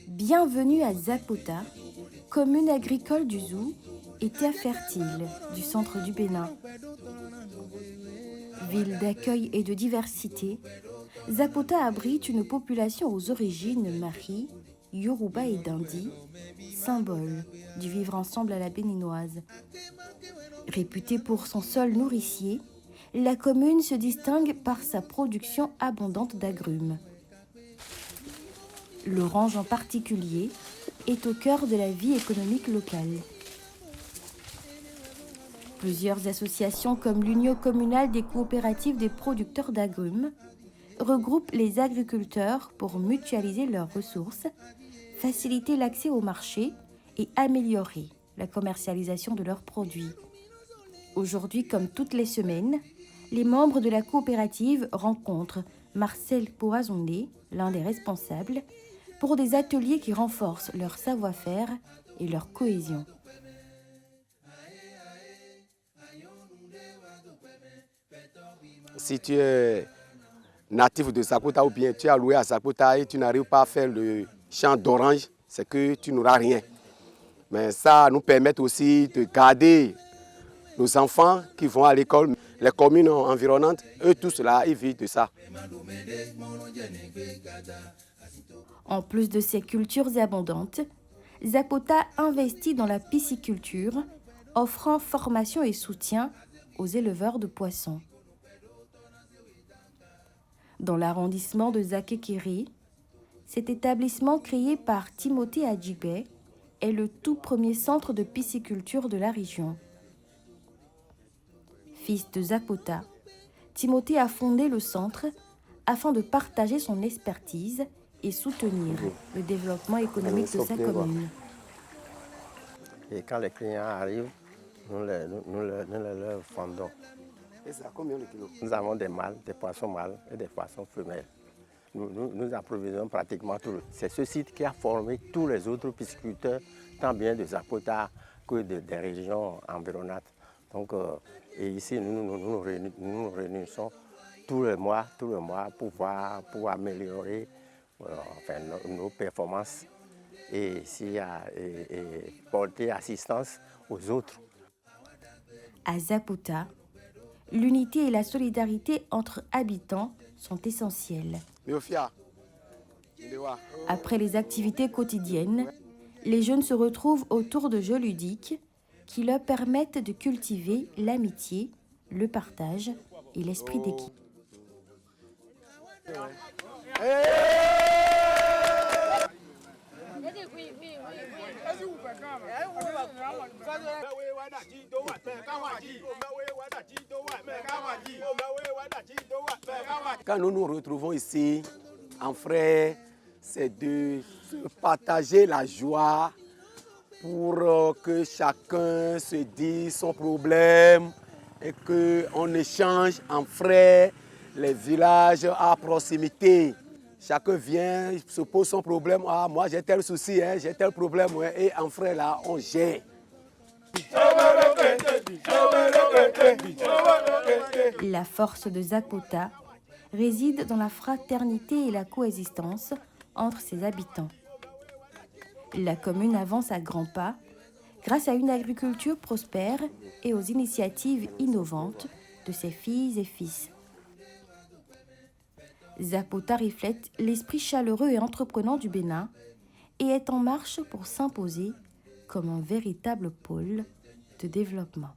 Bienvenue à Zapota, commune agricole du Zou et terre fertile du centre du Bénin. Ville d'accueil et de diversité, Zapota abrite une population aux origines Mari, Yoruba et Dindi, symbole du vivre ensemble à la béninoise. Réputée pour son sol nourricier, la commune se distingue par sa production abondante d'agrumes. L'orange en particulier est au cœur de la vie économique locale. Plusieurs associations comme l'Union communale des coopératives des producteurs d'agrumes regroupent les agriculteurs pour mutualiser leurs ressources, faciliter l'accès au marché et améliorer la commercialisation de leurs produits. Aujourd'hui, comme toutes les semaines, les membres de la coopérative rencontrent Marcel Poisonné, l'un des responsables, pour des ateliers qui renforcent leur savoir-faire et leur cohésion. Si tu es natif de Zapota ou bien tu es alloué à Zapota et tu n'arrives pas à faire le champ d'orange, c'est que tu n'auras rien. Mais ça nous permet aussi de garder nos enfants qui vont à l'école, les communes environnantes, eux tous là, ils vivent de ça. En plus de ces cultures abondantes, Zapota investit dans la pisciculture, offrant formation et soutien aux éleveurs de poissons. Dans l'arrondissement de Zakekeri, cet établissement créé par Timothée Adjibé est le tout premier centre de pisciculture de la région. Fils de Zapota, Timothée a fondé le centre afin de partager son expertise et soutenir le développement économique de sa commune. Et quand les clients arrivent, nous leur vendons. Et ça, combien de kilos? Nous avons des mâles, des poissons mâles et des poissons femelles. Nous approvisionnons pratiquement tout. C'est ce site qui a formé tous les autres pisciculteurs, tant bien de Zapota que des régions environnantes. Donc, et ici, nous nous réunissons tous les mois pour améliorer nos performances et porter assistance aux autres. À Zapota, l'unité et la solidarité entre habitants sont essentielles. Après les activités quotidiennes, les jeunes se retrouvent autour de jeux ludiques qui leur permettent de cultiver l'amitié, le partage et l'esprit d'équipe. Quand nous nous retrouvons ici, en frères, c'est de se partager la joie pour que chacun se dise son problème et qu'on échange en frères les villages à proximité. Chacun vient, se pose son problème. Ah, moi j'ai tel souci, j'ai tel problème. Et en frère là, on gère. La force de Zapota réside dans la fraternité et la coexistence entre ses habitants. La commune avance à grands pas grâce à une agriculture prospère et aux initiatives innovantes de ses filles et fils. Zapota reflète l'esprit chaleureux et entreprenant du Bénin et est en marche pour s'imposer comme un véritable pôle de développement.